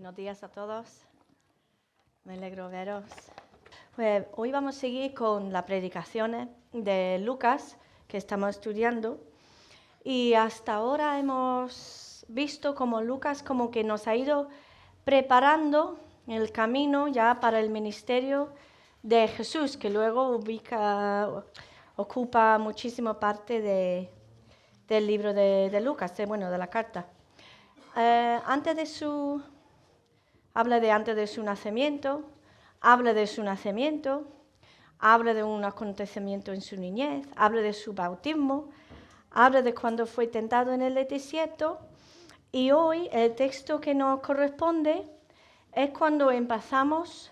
Buenos días a todos. Me alegro veros. Pues hoy vamos a seguir con las predicaciones de Lucas que estamos estudiando. Y hasta ahora hemos visto cómo Lucas como que nos ha ido preparando el camino ya para el ministerio de Jesús, que luego ocupa muchísima parte del libro de Lucas, de la carta. Habla antes de su nacimiento, habla de su nacimiento, habla de un acontecimiento en su niñez, habla de su bautismo, habla de cuando fue tentado en el desierto, y hoy el texto que nos corresponde es cuando empezamos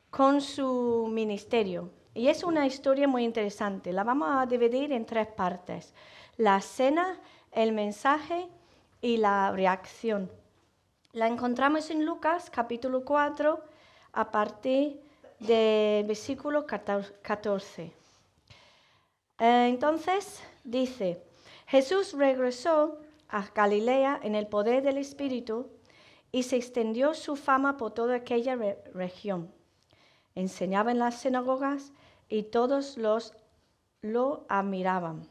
con su ministerio. Y es una historia muy interesante. La vamos a dividir en 3 partes: la cena, el mensaje y la reacción. La encontramos en Lucas capítulo 4 a partir del versículo 14. Entonces dice: Jesús regresó a Galilea en el poder del Espíritu y se extendió su fama por toda aquella región. Enseñaba en las sinagogas y todos lo admiraban.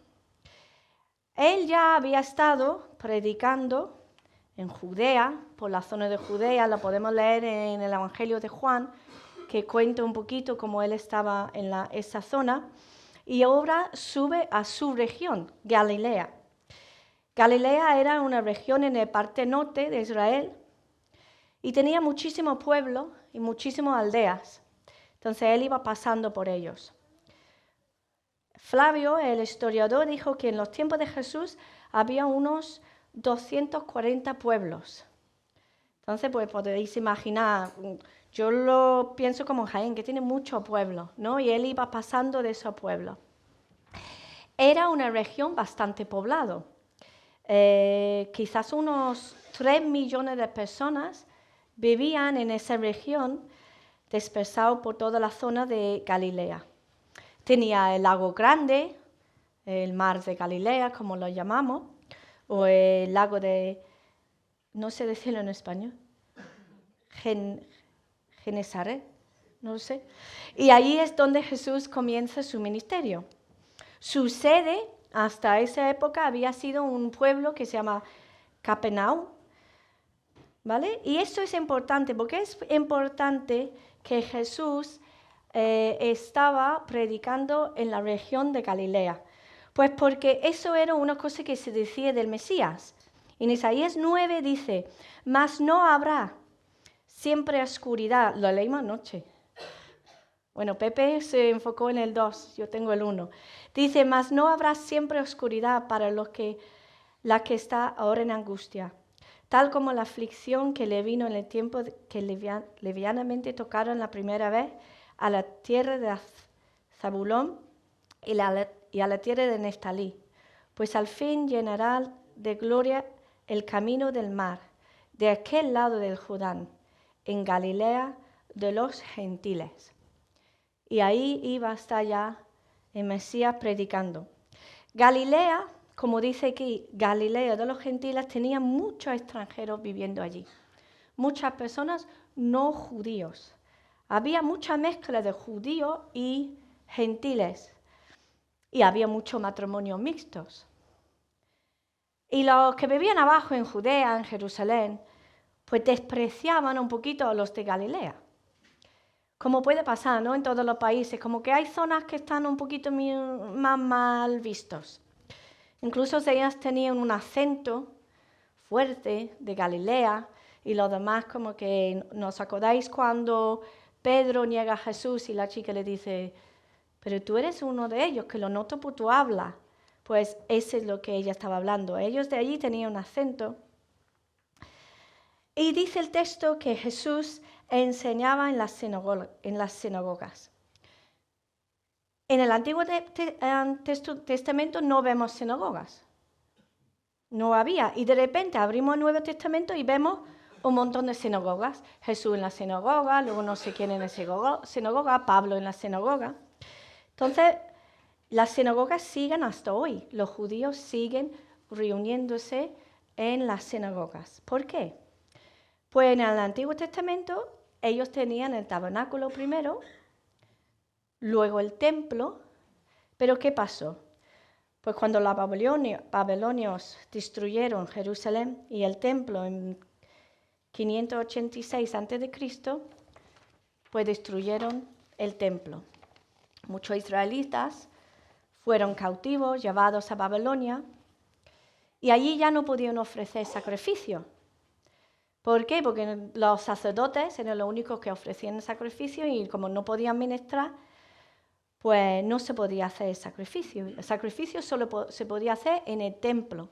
Él ya había estado predicando en Judea, por la zona de Judea. Lo podemos leer en el Evangelio de Juan, que cuenta un poquito cómo él estaba en esa zona, y ahora sube a su región, Galilea. Galilea era una región en la parte norte de Israel y tenía muchísimos pueblos y muchísimas aldeas. Entonces él iba pasando por ellos. Flavio, el historiador, dijo que en los tiempos de Jesús había unos 240 pueblos. Entonces, pues podéis imaginar, yo lo pienso como Jaén, que tiene muchos pueblos, ¿no? Y él iba pasando de esos pueblos. Era una región bastante poblada. Quizás unos 3 millones de personas vivían en esa región, dispersados por toda la zona de Galilea. Tenía el lago grande, el mar de Galilea, como lo llamamos, o el lago de, no sé decirlo en español, Genesaret, no lo sé. Y allí es donde Jesús comienza su ministerio. Su sede hasta esa época había sido un pueblo que se llama Capernaum, ¿vale? Y esto es importante, porque es importante que Jesús estaba predicando en la región de Galilea. Pues porque eso era una cosa que se decía del Mesías. En Isaías 9 dice: mas no habrá siempre oscuridad. Lo leímos anoche. Bueno, Pepe se enfocó en el 2, yo tengo el 1. Dice: mas no habrá siempre oscuridad para la que está ahora en angustia, tal como la aflicción que le vino en el tiempo que levianamente tocaron la primera vez a la tierra de Zabulón y a la tierra de Neftalí, pues al fin llenará de gloria el camino del mar, de aquel lado del Jordán, en Galilea de los gentiles. Y ahí iba hasta allá el Mesías predicando. Galilea, como dice aquí, Galilea de los gentiles, tenía muchos extranjeros viviendo allí, muchas personas no judíos. Había mucha mezcla de judíos y gentiles, y había muchos matrimonios mixtos. Y los que vivían abajo en Judea, en Jerusalén, pues despreciaban un poquito a los de Galilea. Como puede pasar, ¿no?, en todos los países, como que hay zonas que están un poquito más mal vistos. Incluso ellas tenían un acento fuerte de Galilea, y los demás, como que, ¿nos acordáis cuando Pedro niega a Jesús y la chica le dice: pero tú eres uno de ellos, que lo noto por tu habla? Pues eso es lo que ella estaba hablando. Ellos de allí tenían un acento. Y dice el texto que Jesús enseñaba en las sinagogas. En el Antiguo Testamento no vemos sinagogas. No había. Y de repente abrimos el Nuevo Testamento y vemos un montón de sinagogas. Jesús en la sinagoga, luego no sé quién en la sinagoga, Pablo en la sinagoga. Entonces, las sinagogas siguen hasta hoy. Los judíos siguen reuniéndose en las sinagogas. ¿Por qué? Pues en el Antiguo Testamento ellos tenían el tabernáculo primero, luego el templo, pero ¿qué pasó? Pues cuando los babilonios destruyeron Jerusalén y el templo en 586 a.C., pues destruyeron el templo. Muchos israelitas fueron cautivos, llevados a Babilonia, y allí ya no podían ofrecer sacrificio. ¿Por qué? Porque los sacerdotes eran los únicos que ofrecían sacrificio y como no podían ministrar, pues no se podía hacer sacrificio. El sacrificio solo se podía hacer en el templo.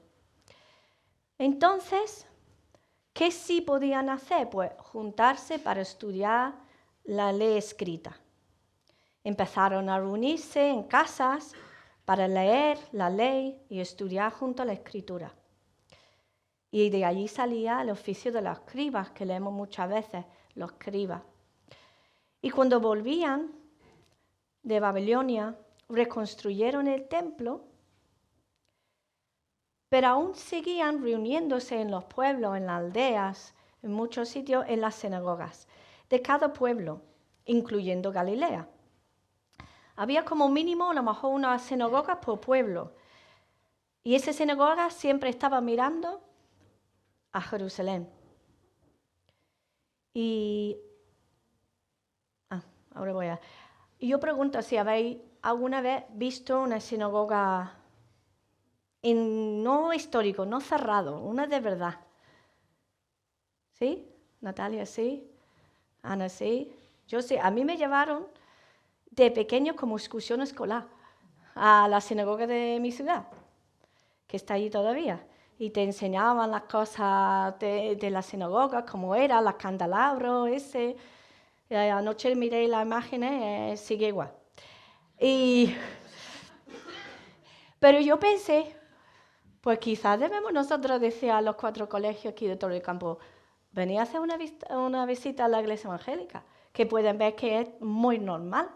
Entonces, ¿qué sí podían hacer? Pues juntarse para estudiar la ley escrita. Empezaron a reunirse en casas para leer la ley y estudiar junto a la escritura. Y de allí salía el oficio de los escribas, que leemos muchas veces, los escribas. Y cuando volvían de Babilonia, reconstruyeron el templo, pero aún seguían reuniéndose en los pueblos, en las aldeas, en muchos sitios, en las sinagogas de cada pueblo, incluyendo Galilea. Había como mínimo a lo mejor una sinagoga por pueblo, y esa sinagoga siempre estaba mirando a Jerusalén. Y yo pregunto si habéis alguna vez visto una sinagoga no histórico, no cerrado, una de verdad. ¿Sí? Natalia, sí. Ana, sí. Yo sí. A mí me llevaron de pequeño como excursión escolar a la sinagoga de mi ciudad, que está allí todavía. Y te enseñaban las cosas de la sinagoga, cómo era, los candelabros, ese. Anoche miré las imágenes, sigue igual. Pero yo pensé, pues quizás debemos nosotros decir a los 4 colegios aquí de Torre del Campo, venid a hacer una visita a la iglesia evangélica, que pueden ver que es muy normal,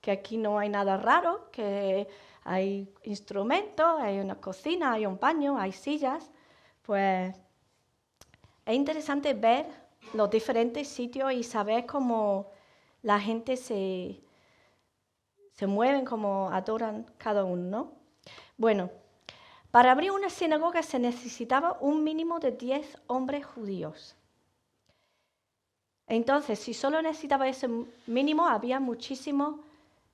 que aquí no hay nada raro, que hay instrumentos, hay una cocina, hay un baño, hay sillas. Pues es interesante ver los diferentes sitios y saber cómo la gente se mueven, cómo adoran cada uno, ¿no? Bueno, para abrir una sinagoga se necesitaba un mínimo de 10 hombres judíos. Entonces, si solo necesitaba ese mínimo, había muchísimas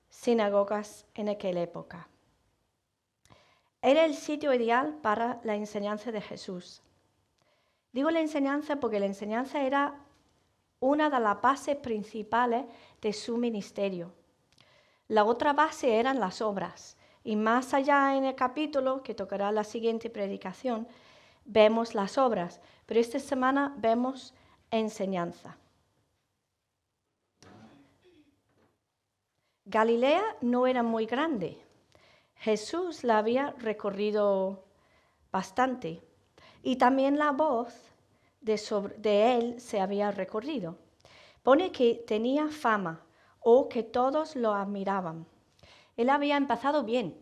sinagogas en aquella época. Era el sitio ideal para la enseñanza de Jesús. Digo la enseñanza porque la enseñanza era una de las bases principales de su ministerio. La otra base eran las obras. Y más allá en el capítulo, que tocará la siguiente predicación, vemos las obras. Pero esta semana vemos enseñanza. Galilea no era muy grande. Jesús la había recorrido bastante. Y también la voz de él se había recorrido. Pone que tenía fama o que todos lo admiraban. Él había empezado bien.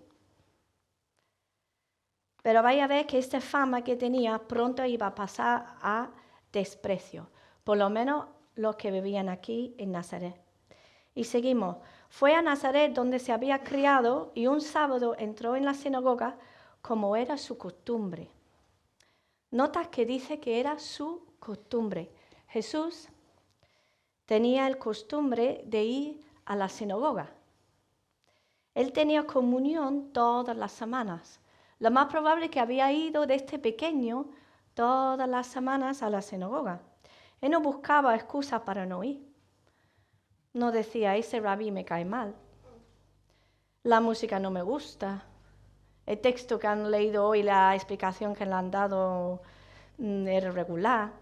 Pero vaya a ver que esta fama que tenía pronto iba a pasar a desprecio. Por lo menos los que vivían aquí en Nazaret. Y seguimos. Fue a Nazaret donde se había criado y un sábado entró en la sinagoga como era su costumbre. Notas que dice que era su costumbre. Jesús tenía el costumbre de ir a la sinagoga. Él tenía comunión todas las semanas. Lo más probable es que había ido desde pequeño todas las semanas a la sinagoga. Él no buscaba excusas para no ir. No decía, ese rabí me cae mal. La música no me gusta. El texto que han leído hoy, la explicación que le han dado era regular.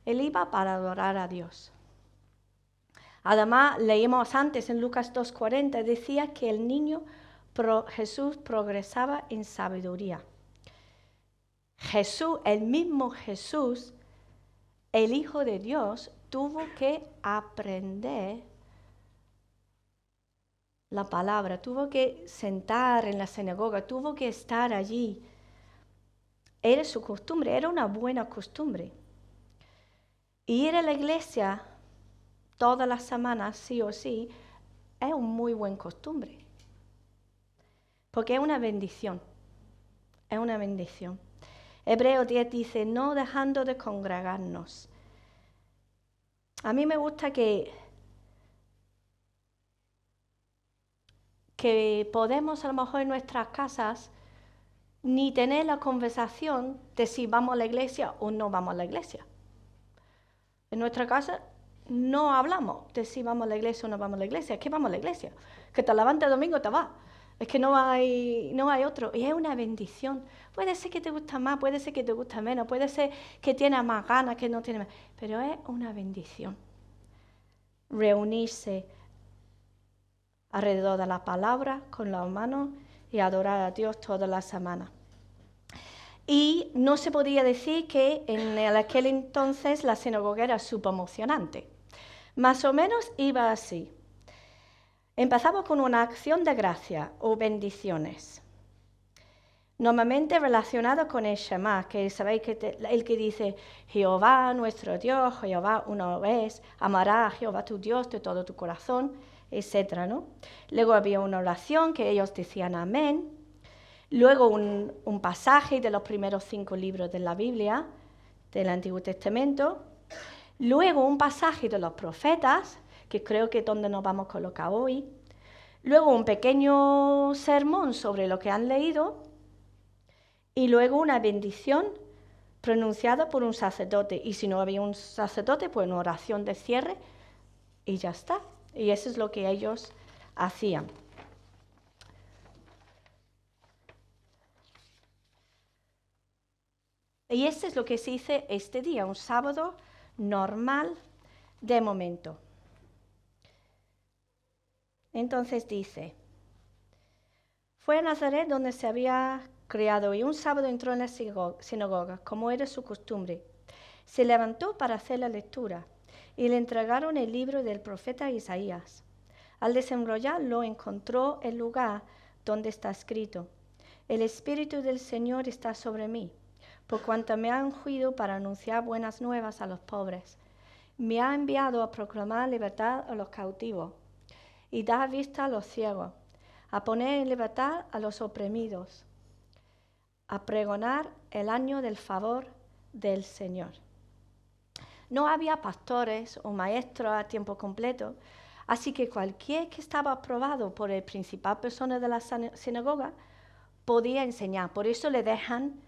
Él iba para adorar a Dios. Además, leímos antes en Lucas 2:40, decía que el niño Jesús progresaba en sabiduría. Jesús, el mismo Jesús, el Hijo de Dios, tuvo que aprender la palabra, tuvo que sentar en la sinagoga, tuvo que estar allí. Era su costumbre, era una buena costumbre. Ir a la iglesia todas las semanas, sí o sí, es una muy buena costumbre. Porque es una bendición. Es una bendición. Hebreos 10 dice, no dejando de congregarnos. A mí me gusta que podemos a lo mejor en nuestras casas ni tener la conversación de si vamos a la iglesia o no vamos a la iglesia. En nuestra casa no hablamos de si vamos a la iglesia o no vamos a la iglesia. Es que vamos a la iglesia. Que te levantes el domingo te vas. Es que no hay otro. Y es una bendición. Puede ser que te gusta más, puede ser que te gusta menos, puede ser que tienes más ganas, que no tienes más. Pero es una bendición. Reunirse alrededor de la palabra con las manos y adorar a Dios toda la semana. Y no se podía decir que en aquel entonces la sinagoga era súper emocionante. Más o menos iba así. Empezamos con una acción de gracia o bendiciones. Normalmente relacionado con el Shema, que sabéis que el que dice Jehová nuestro Dios, Jehová una vez, amará a Jehová tu Dios de todo tu corazón, etc., ¿no? Luego había una oración que ellos decían amén. Luego un pasaje de los primeros 5 libros de la Biblia, del Antiguo Testamento. Luego un pasaje de los profetas, que creo que es donde nos vamos a colocar hoy. Luego un pequeño sermón sobre lo que han leído. Y luego una bendición pronunciada por un sacerdote. Y si no había un sacerdote, pues una oración de cierre y ya está. Y eso es lo que ellos hacían. Y eso es lo que se hizo este día, un sábado normal de momento. Entonces dice, fue a Nazaret donde se había criado y un sábado entró en la sinagoga, como era su costumbre. Se levantó para hacer la lectura y le entregaron el libro del profeta Isaías. Al desenrollarlo encontró el lugar donde está escrito, el Espíritu del Señor está sobre mí, por cuanto me ha ungido para anunciar buenas nuevas a los pobres. Me ha enviado a proclamar libertad a los cautivos y dar vista a los ciegos, a poner en libertad a los oprimidos, a pregonar el año del favor del Señor. No había pastores o maestros a tiempo completo, así que cualquiera que estaba aprobado por el principal persona de la sinagoga podía enseñar. Por eso le dejan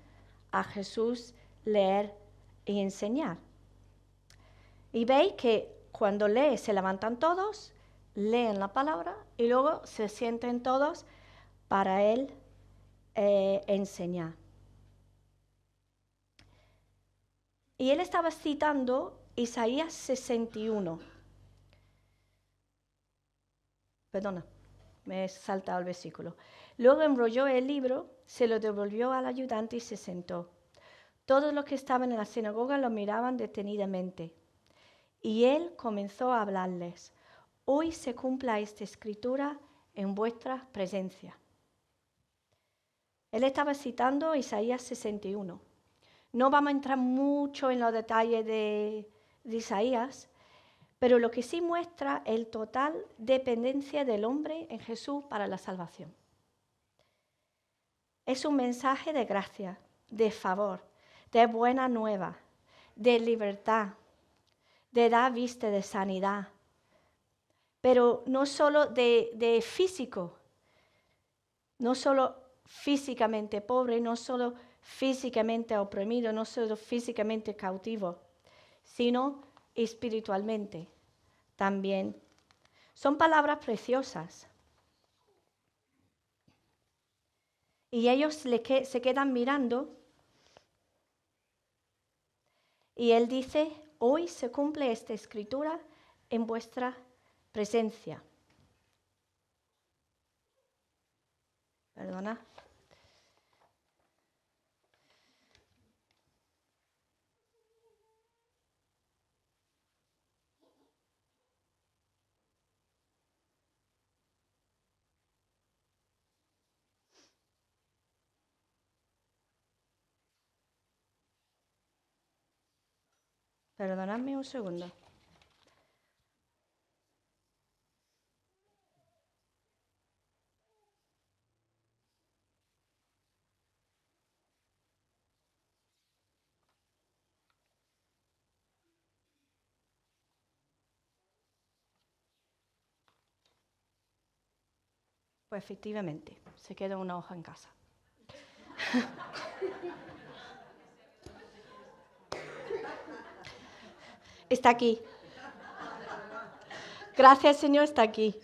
a Jesús leer y enseñar. Y veis que cuando lee se levantan todos, leen la palabra y luego se sienten todos para él enseñar. Y él estaba citando Isaías 61. Perdona, me he saltado el versículo. Luego enrolló el libro, se lo devolvió al ayudante y se sentó. Todos los que estaban en la sinagoga lo miraban detenidamente. Y él comenzó a hablarles. Hoy se cumpla esta escritura en vuestra presencia. Él estaba citando Isaías 61. No vamos a entrar mucho en los detalles de Isaías, pero lo que sí muestra el total dependencia del hombre en Jesús para la salvación. Es un mensaje de gracia, de favor, de buena nueva, de libertad, de dar vista, de sanidad, pero no solo de físico, no solo físicamente pobre, no solo físicamente oprimido, no solo físicamente cautivo, sino espiritualmente también. Son palabras preciosas. Y ellos se quedan mirando y él dice, hoy se cumple esta escritura en vuestra presencia. Perdona. Perdonadme un segundo. Pues efectivamente, se queda una hoja en casa. Está aquí. Gracias, Señor, está aquí.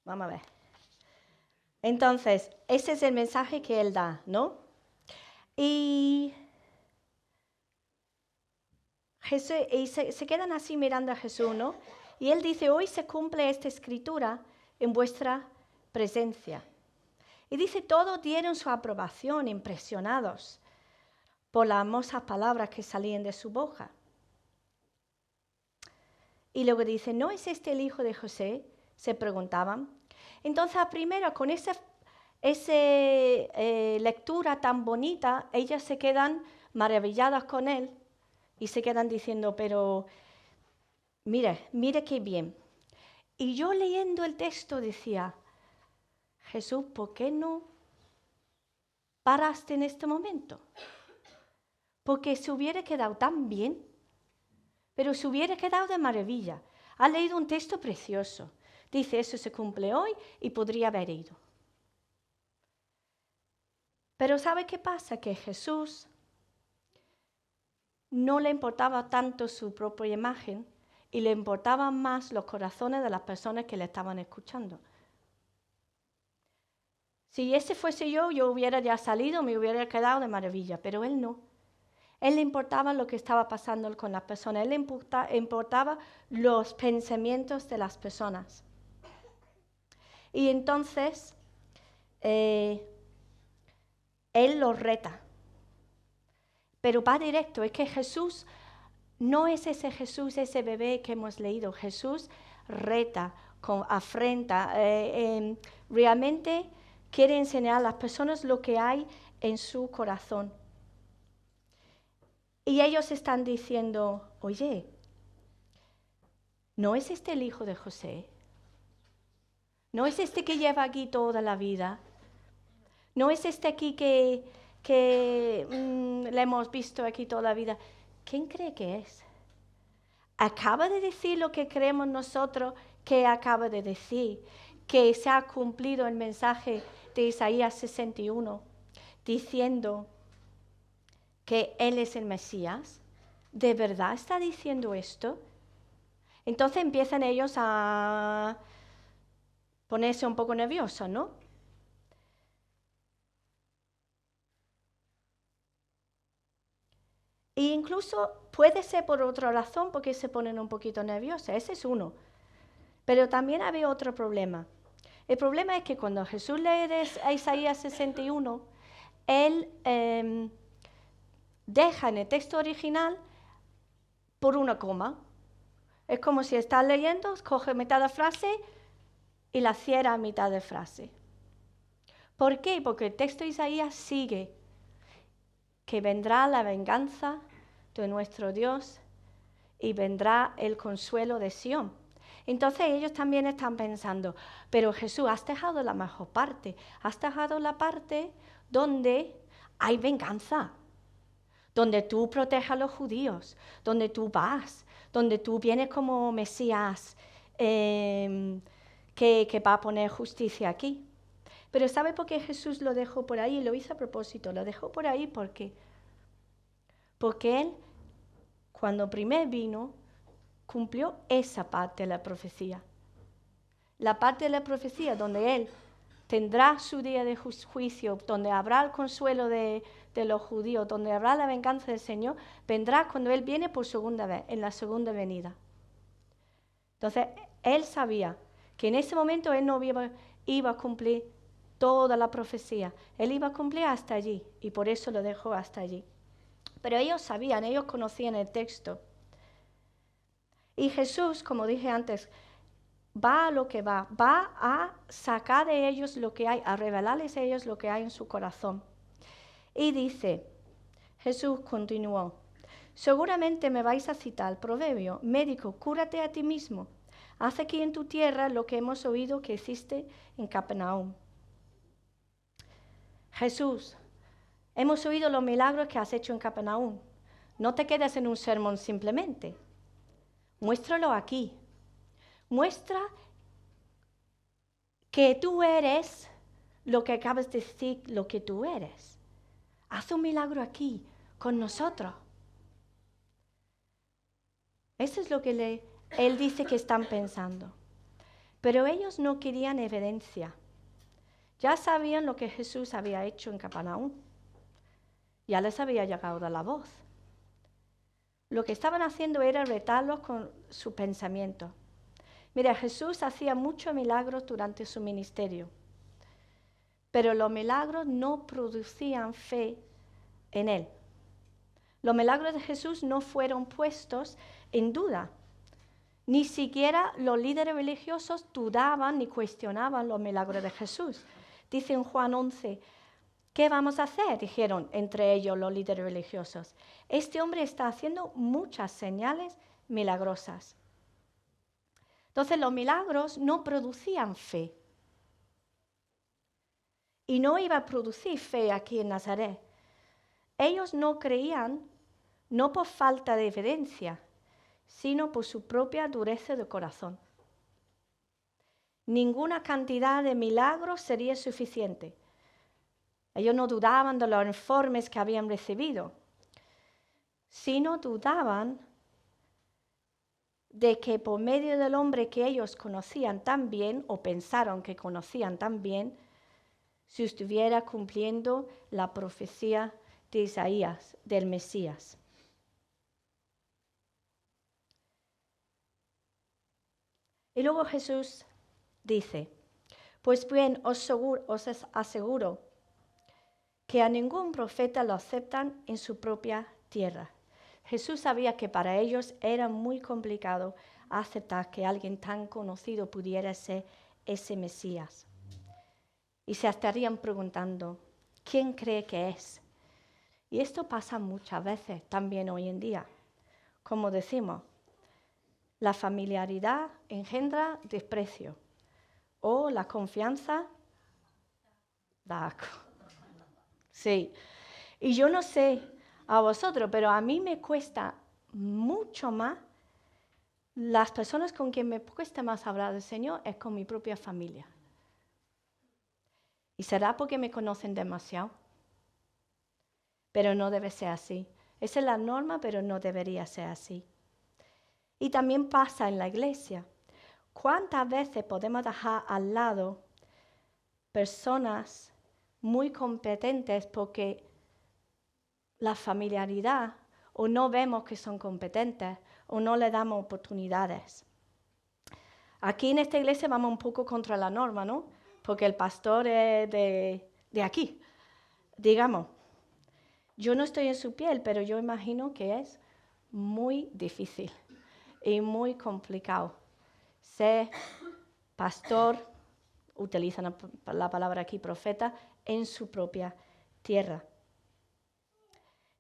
Vamos a ver. Entonces, ese es el mensaje que él da, ¿no? Y se quedan así mirando a Jesús, ¿no? Y él dice, hoy se cumple esta escritura en vuestra presencia. Y dice, todos dieron su aprobación, impresionados por las hermosas palabras que salían de su boca. Y luego dice, ¿no es este el hijo de José? Se preguntaban. Entonces, primero, con esa lectura tan bonita, ellas se quedan maravilladas con él y se quedan diciendo, pero mire qué bien. Y yo leyendo el texto decía, Jesús, ¿por qué no paraste en este momento? Porque se hubiera quedado tan bien, pero se hubiera quedado de maravilla. Ha leído un texto precioso. Dice, eso se cumple hoy y podría haber ido. Pero ¿sabe qué pasa? Que Jesús no le importaba tanto su propia imagen y le importaban más los corazones de las personas que le estaban escuchando. Si ese fuese yo hubiera ya salido, me hubiera quedado de maravilla, pero él no. Él le importaba lo que estaba pasando con las personas, él le importaba los pensamientos de las personas. Y entonces, él los reta. Pero va directo, es que Jesús no es ese Jesús, ese bebé que hemos leído. Jesús reta, afrenta, realmente quiere enseñar a las personas lo que hay en su corazón. Y ellos están diciendo, oye, ¿no es este el hijo de José? ¿No es este que lleva aquí toda la vida? ¿No es este aquí que le hemos visto aquí toda la vida? ¿Quién cree que es? Acaba de decir lo que creemos nosotros que acaba de decir, que se ha cumplido el mensaje de Isaías 61, diciendo que Él es el Mesías. ¿De verdad está diciendo esto? Entonces empiezan ellos a ponerse un poco nerviosos, ¿no? E incluso puede ser por otra razón porque se ponen un poquito nerviosos, ese es uno. Pero también había otro problema. El problema es que cuando Jesús lee a Isaías 61, él deja en el texto original por una coma. Es como si estás leyendo, coge mitad de frase y la cierra a mitad de frase. ¿Por qué? Porque el texto de Isaías sigue, que vendrá la venganza de nuestro Dios y vendrá el consuelo de Sión. Entonces ellos también están pensando, pero Jesús, has dejado la mejor parte, has dejado la parte donde hay venganza, donde tú proteges a los judíos, donde tú vas, donde tú vienes como Mesías que va a poner justicia aquí. Pero ¿sabe por qué Jesús lo dejó por ahí? Lo hizo a propósito, lo dejó por ahí porque Él, cuando primero vino, cumplió esa parte de la profecía. La parte de la profecía donde Él tendrá su día de juicio, donde habrá el consuelo de los judíos, donde habrá la venganza del Señor, vendrá cuando Él viene por segunda vez, en la segunda venida. Entonces, Él sabía que en ese momento Él no iba a cumplir toda la profecía. Él iba a cumplir hasta allí, y por eso lo dejó hasta allí. Pero ellos sabían, ellos conocían el texto. Y Jesús, como dije antes, va a lo que va a sacar de ellos lo que hay, a revelarles a ellos lo que hay en su corazón. Y dice, Jesús continuó: seguramente me vais a citar el proverbio: médico, cúrate a ti mismo. Haz aquí en tu tierra lo que hemos oído que hiciste en Capernaum. Jesús, hemos oído los milagros que has hecho en Capernaum. No te quedes en un sermón simplemente. Muéstralo aquí. Muestra que tú eres lo que acabas de decir, lo que tú eres. Haz un milagro aquí, con nosotros. Eso es lo que él dice que están pensando. Pero ellos no querían evidencia. Ya sabían lo que Jesús había hecho en Capernaum. Ya les había llegado la voz. Lo que estaban haciendo era retarlos con su pensamiento. Mira, Jesús hacía muchos milagros durante su ministerio, pero los milagros no producían fe en él. Los milagros de Jesús no fueron puestos en duda. Ni siquiera los líderes religiosos dudaban ni cuestionaban los milagros de Jesús. Dice en Juan 11, ¿qué vamos a hacer?, dijeron entre ellos los líderes religiosos. Este hombre está haciendo muchas señales milagrosas. Entonces los milagros no producían fe. Y no iba a producir fe aquí en Nazaret. Ellos no creían, no por falta de evidencia, sino por su propia dureza de corazón. Ninguna cantidad de milagros sería suficiente. Ellos no dudaban de los informes que habían recibido, sino dudaban de que por medio del hombre que ellos conocían tan bien, o pensaron que conocían tan bien, se estuviera cumpliendo la profecía de Isaías, del Mesías. Y luego Jesús dice, pues bien, os aseguro que a ningún profeta lo aceptan en su propia tierra. Jesús sabía que para ellos era muy complicado aceptar que alguien tan conocido pudiera ser ese Mesías. Y se estarían preguntando, ¿quién cree que es? Y esto pasa muchas veces también hoy en día. Como decimos, la familiaridad engendra desprecio o la confianza da asco. Sí, y yo no sé a vosotros, pero a mí me cuesta mucho más, las personas con quien me cuesta más hablar del Señor es con mi propia familia. ¿Y será porque me conocen demasiado? Pero no debe ser así. Esa es la norma, pero no debería ser así. Y también pasa en la iglesia. ¿Cuántas veces podemos dejar al lado personas muy competentes porque la familiaridad o no vemos que son competentes o no le damos oportunidades? Aquí en esta iglesia vamos un poco contra la norma, ¿no? Porque el pastor es de aquí, digamos. Yo no estoy en su piel, pero yo imagino que es muy difícil y muy complicado ser pastor, utilizan la palabra aquí, profeta, en su propia tierra.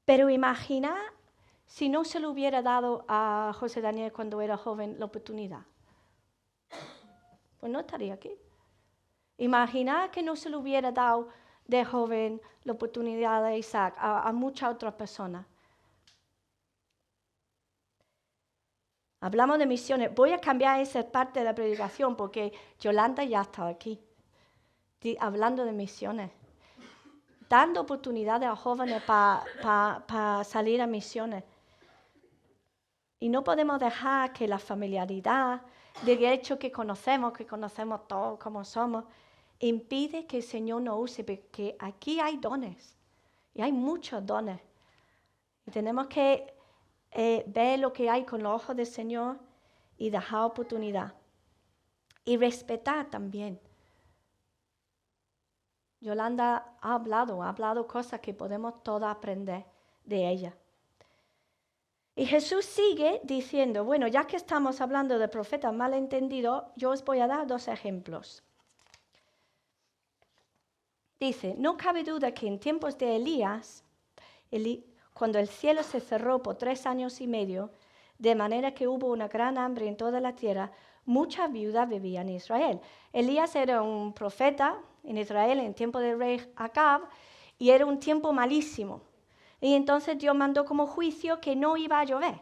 Pero imagina si no se le hubiera dado a José Daniel cuando era joven la oportunidad. Pues no estaría aquí. Imagina que no se le hubiera dado de joven la oportunidad de Isaac a muchas otras personas. Hablamos de misiones. Voy a cambiar esa parte de la predicación porque Yolanda ya está aquí, hablando de misiones, dando oportunidades a jóvenes para salir a misiones. Y no podemos dejar que la familiaridad, del hecho que conocemos todos como somos, impide que el Señor nos use, porque aquí hay dones, y hay muchos dones. Y tenemos que ver lo que hay con los ojos del Señor y dejar oportunidad. Y respetar también. Yolanda ha hablado cosas que podemos todas aprender de ella. Y Jesús sigue diciendo, bueno, ya que estamos hablando de profetas malentendidos, yo os voy a dar 2 ejemplos. Dice, no cabe duda que en tiempos de Elías, cuando el cielo se cerró por 3 años y medio, de manera que hubo una gran hambre en toda la tierra, muchas viudas vivían en Israel. Elías era un profeta en Israel en tiempo del rey Acab y era un tiempo malísimo. Y entonces Dios mandó como juicio que no iba a llover.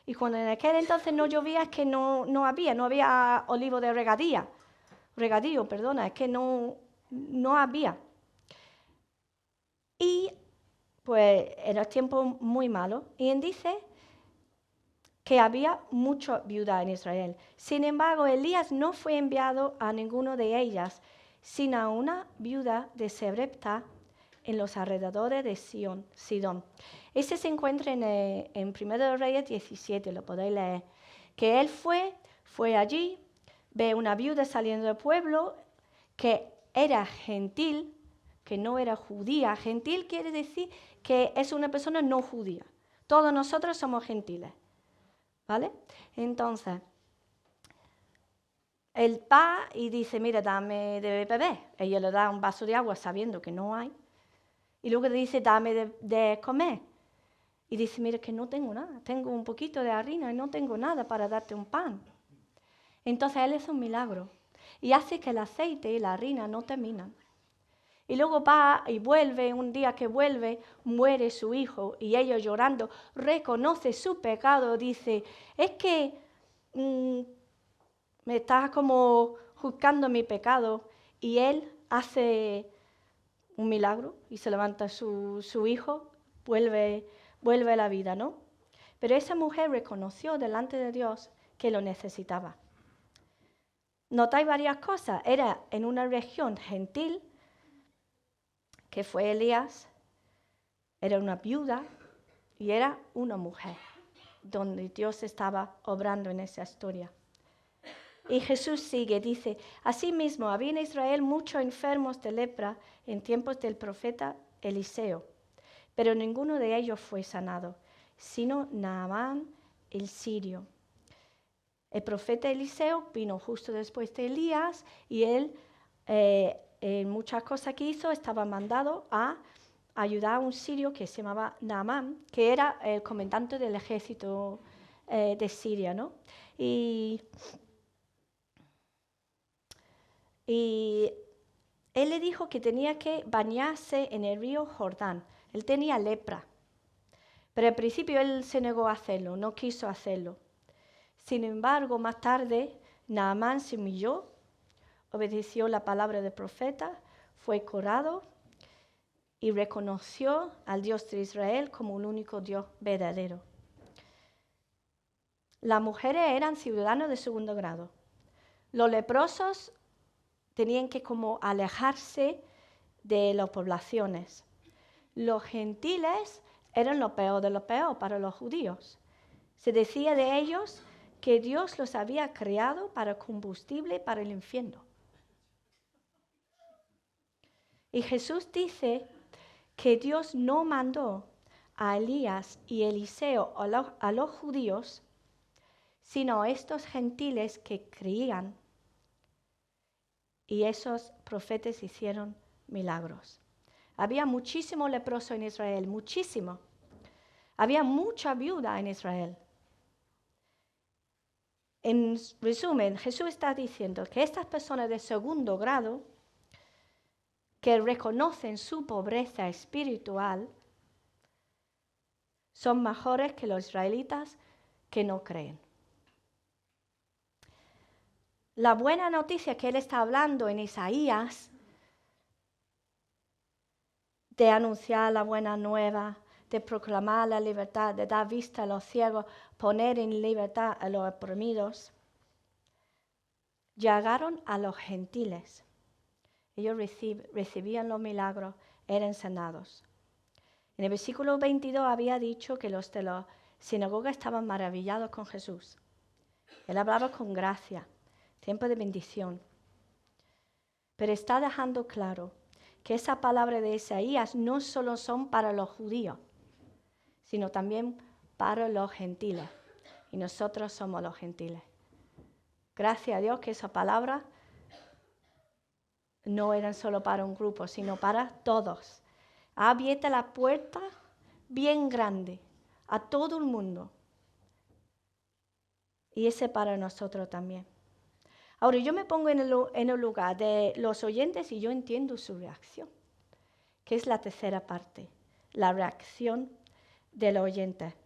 Y cuando en aquel entonces no llovía es que no había olivo de regadío, es que no había. Y pues era tiempo muy malo. Y dice que había muchas viudas en Israel. Sin embargo, Elías no fue enviado a ninguna de ellas, sino a una viuda de Sarepta en los alrededores de Sidón. Ese se encuentra en 1 Reyes 17, lo podéis leer. Que él fue allí, ve una viuda saliendo del pueblo que era gentil, que no era judía. Gentil quiere decir que es una persona no judía. Todos nosotros somos gentiles. ¿Vale? Entonces, él va y dice, mira, dame de beber. Ella le da un vaso de agua sabiendo que no hay. Y luego le dice, dame de comer. Y dice, mira que no tengo nada. Tengo un poquito de harina y no tengo nada para darte un pan. Entonces él hace un milagro. Y hace que el aceite y la harina no terminan. Y luego va y vuelve, un día que vuelve, muere su hijo y ellos llorando, reconoce su pecado, dice, es que me estás como juzgando mi pecado. Y él hace un milagro y se levanta su hijo, vuelve a la vida, ¿no? Pero esa mujer reconoció delante de Dios que lo necesitaba. Notáis varias cosas, era en una región gentil, que fue Elías, era una viuda y era una mujer, donde Dios estaba obrando en esa historia. Y Jesús sigue, dice, asimismo había en Israel muchos enfermos de lepra en tiempos del profeta Eliseo, pero ninguno de ellos fue sanado, sino Naamán el sirio. El profeta Eliseo vino justo después de Elías y él, en muchas cosas que hizo, estaba mandado a ayudar a un sirio que se llamaba Naamán, que era el comandante del ejército de Siria, ¿no? Y él le dijo que tenía que bañarse en el río Jordán. Él tenía lepra, pero al principio él se negó a hacerlo, no quiso hacerlo. Sin embargo, más tarde, Naamán se humilló, obedeció la palabra del profeta, fue curado y reconoció al Dios de Israel como el único Dios verdadero. Las mujeres eran ciudadanos de segundo grado. Los leprosos tenían que como alejarse de las poblaciones. Los gentiles eran lo peor de lo peor para los judíos. Se decía de ellos que Dios los había creado para combustible para el infierno. Y Jesús dice que Dios no mandó a Elías y Eliseo a los judíos, sino a estos gentiles que creían. Y esos profetas hicieron milagros. Había muchísimo leproso en Israel, muchísimo. Había mucha viuda en Israel. En resumen, Jesús está diciendo que estas personas de segundo grado, que reconocen su pobreza espiritual, son mejores que los israelitas que no creen. La buena noticia que él está hablando en Isaías, de anunciar la buena nueva, de proclamar la libertad, de dar vista a los ciegos, poner en libertad a los oprimidos, llegaron a los gentiles. Ellos recibían los milagros, eran sanados. En el versículo 22 había dicho que los de la sinagoga estaban maravillados con Jesús. Él hablaba con gracia, tiempo de bendición. Pero está dejando claro que esa palabra de Isaías no solo son para los judíos, sino también para los gentiles. Y nosotros somos los gentiles. Gracias a Dios que esa palabra no eran solo para un grupo, sino para todos. Ha abierto la puerta bien grande a todo el mundo. Y ese para nosotros también. Ahora, yo me pongo en el lugar de los oyentes y yo entiendo su reacción, que es la tercera parte, la reacción del oyente.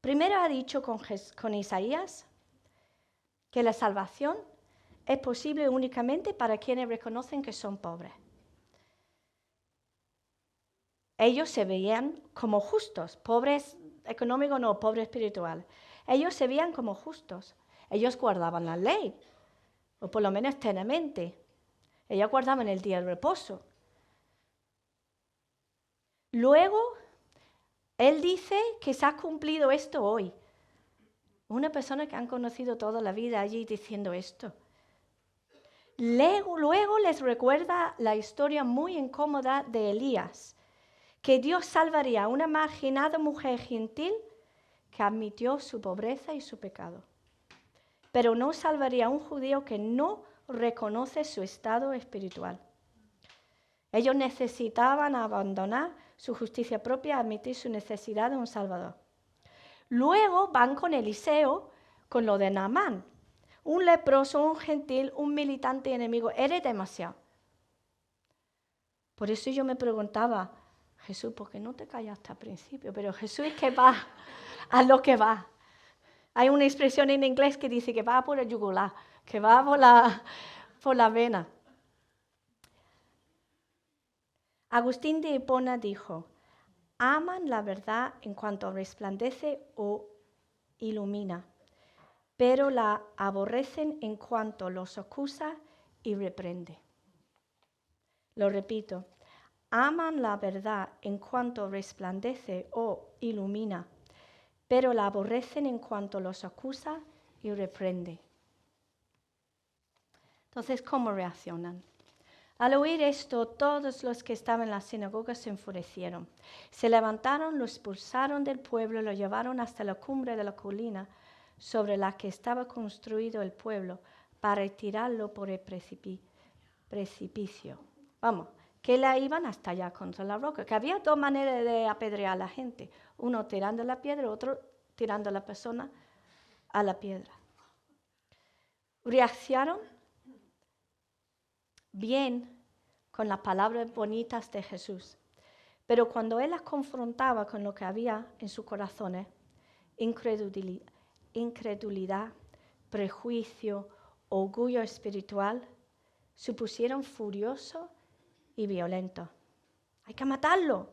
Primero ha dicho con Isaías que la salvación es posible únicamente para quienes reconocen que son pobres. Ellos se veían como justos, pobres económicos no, pobres espirituales. Ellos se veían como justos. Ellos guardaban la ley, o por lo menos tenamente. Ellos guardaban el día de reposo. Luego, él dice que se ha cumplido esto hoy. Una persona que han conocido toda la vida allí diciendo esto. Luego les recuerda la historia muy incómoda de Elías, que Dios salvaría a una marginada mujer gentil que admitió su pobreza y su pecado. Pero no salvaría a un judío que no reconoce su estado espiritual. Ellos necesitaban abandonar su justicia propia, admitir su necesidad de un Salvador. Luego van con Eliseo, con lo de Naamán. Un leproso, un gentil, un militante enemigo. Eres demasiado. Por eso yo me preguntaba, Jesús, ¿por qué no te callaste al principio? Pero Jesús es que va a lo que va. Hay una expresión en inglés que dice que va por el yugular, que va por la vena. Agustín de Hipona dijo, aman la verdad en cuanto resplandece o ilumina, pero la aborrecen en cuanto los acusa y reprende. Lo repito, aman la verdad en cuanto resplandece o ilumina, pero la aborrecen en cuanto los acusa y reprende. Entonces, ¿cómo reaccionan? Al oír esto, todos los que estaban en la sinagoga se enfurecieron. Se levantaron, lo expulsaron del pueblo, lo llevaron hasta la cumbre de la colina sobre la que estaba construido el pueblo para tirarlo por el precipicio. Vamos, que la iban hasta allá contra la roca, que había dos maneras de apedrear a la gente, uno tirando la piedra, otro tirando a la persona a la piedra. Reaccionaron bien con las palabras bonitas de Jesús, pero cuando Él las confrontaba con lo que había en sus corazones, incredulidad, prejuicio, orgullo espiritual, se pusieron furiosos y violentos. Hay que matarlo.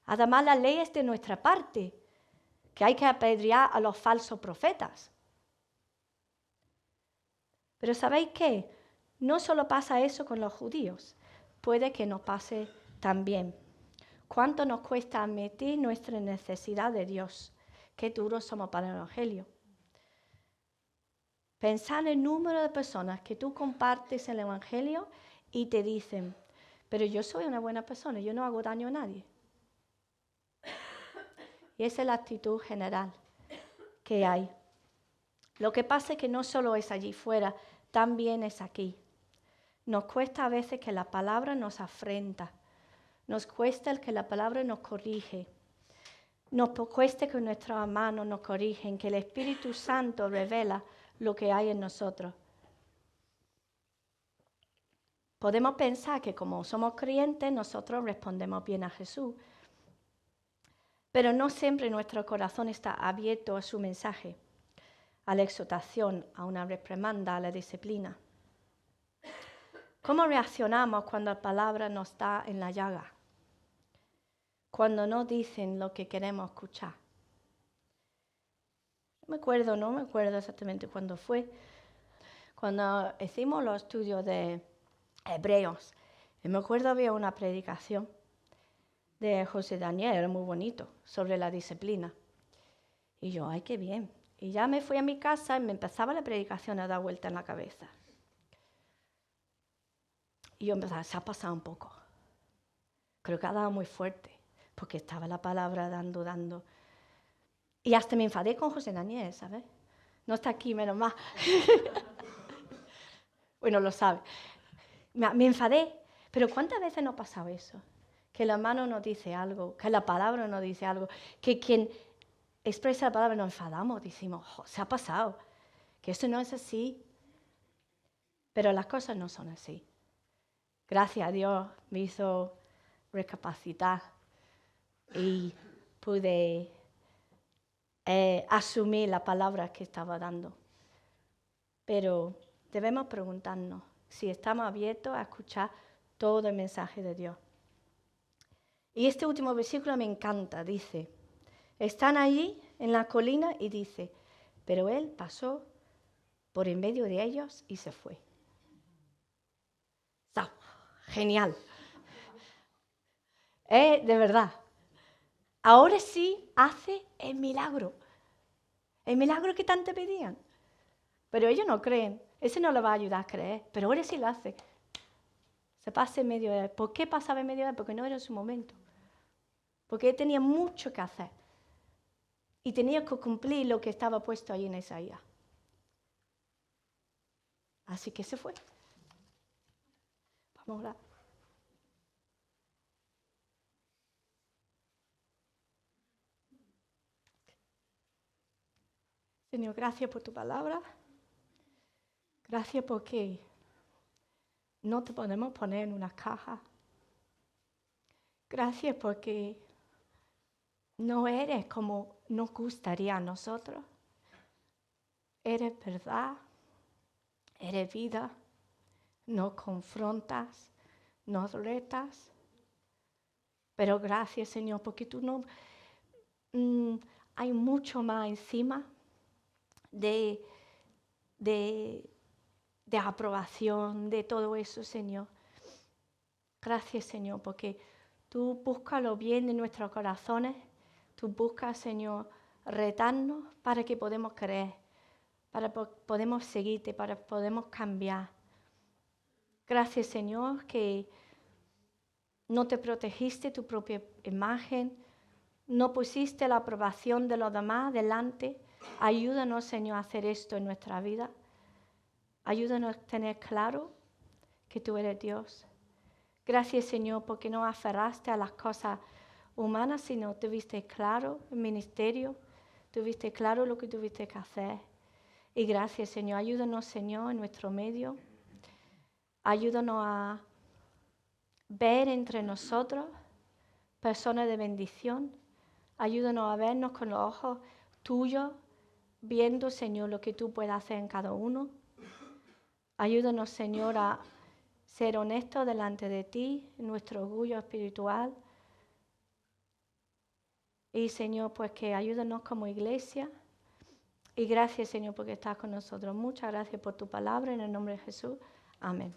Además, la ley es de nuestra parte, que hay que apedrear a los falsos profetas. Pero ¿sabéis qué? No solo pasa eso con los judíos, puede que nos pase también. ¿Cuánto nos cuesta admitir nuestra necesidad de Dios? Qué duros somos para el Evangelio. Pensar en el número de personas que tú compartes el Evangelio y te dicen, pero yo soy una buena persona, yo no hago daño a nadie. Y esa es la actitud general que hay. Lo que pasa es que no solo es allí fuera, también es aquí. Nos cuesta a veces que la palabra nos afrenta. Nos cuesta el que la palabra nos corrige. Nos cuesta que nuestras manos nos corrigen, que el Espíritu Santo revela lo que hay en nosotros. Podemos pensar que como somos creyentes, nosotros respondemos bien a Jesús. Pero no siempre nuestro corazón está abierto a su mensaje, a la exhortación, a una reprimenda, a la disciplina. ¿Cómo reaccionamos cuando la palabra nos da en la llaga? Cuando no dicen lo que queremos escuchar. No me acuerdo exactamente cuándo fue, cuando hicimos los estudios de Hebreos. Y me acuerdo había una predicación de José Daniel, era muy bonito, sobre la disciplina. Y yo, ¡ay, qué bien! Y ya me fui a mi casa y me empezaba la predicación a dar vuelta en la cabeza. Y yo empezaba, se ha pasado un poco. Creo que ha dado muy fuerte, porque estaba la palabra dando. Y hasta me enfadé con José Daniel, ¿sabes? No está aquí, menos mal. Bueno, lo sabe. Me enfadé, pero ¿cuántas veces no ha pasado eso? que la mano nos dice algo, que la palabra nos dice algo, que quien expresa la palabra nos enfadamos, decimos, se ha pasado, que esto no es así. Pero las cosas no son así. Gracias a Dios me hizo recapacitar y pude asumir la palabra que estaba dando. Pero debemos preguntarnos si estamos abiertos a escuchar todo el mensaje de Dios. Y este último versículo me encanta, dice, están allí en la colina y dice, pero él pasó por en medio de ellos y se fue. Está genial. De verdad. Ahora sí hace el milagro que tanto pedían. Pero ellos no creen, ese no le va a ayudar a creer, pero ahora sí lo hace. Se pasa en medio de él. ¿Por qué pasaba en medio de él? Porque no era su momento. Porque él tenía mucho que hacer. Y tenía que cumplir lo que estaba puesto ahí en Isaías. Así que se fue. Vamos a orar. Señor, gracias por tu palabra. Gracias porque no te podemos poner en una caja. Gracias porque no eres como nos gustaría a nosotros. Eres verdad, eres vida, nos confrontas, nos retas. Pero gracias, Señor, porque tú no... hay mucho más encima de aprobación, de todo eso, Señor. Gracias, Señor, porque tú buscas lo bien de nuestros corazones. Tú buscas, Señor, retarnos para que podamos creer, para que podamos seguirte, para que podamos cambiar. Gracias, Señor, que no te protegiste tu propia imagen, no pusiste la aprobación de los demás delante. Ayúdanos, Señor, a hacer esto en nuestra vida. Ayúdanos a tener claro que tú eres Dios. Gracias, Señor, porque no aferraste a las cosas humanas, sino tuviste claro el ministerio, tuviste claro lo que tuviste que hacer. Y gracias, Señor. Ayúdanos, Señor, en nuestro medio. Ayúdanos a ver entre nosotros personas de bendición. Ayúdanos a vernos con los ojos tuyos, viendo, Señor, lo que tú puedes hacer en cada uno. Ayúdanos, Señor, a ser honestos delante de ti, en nuestro orgullo espiritual. Y, Señor, pues que ayúdanos como iglesia. Y gracias, Señor, porque estás con nosotros. Muchas gracias por tu palabra. En el nombre de Jesús. Amén.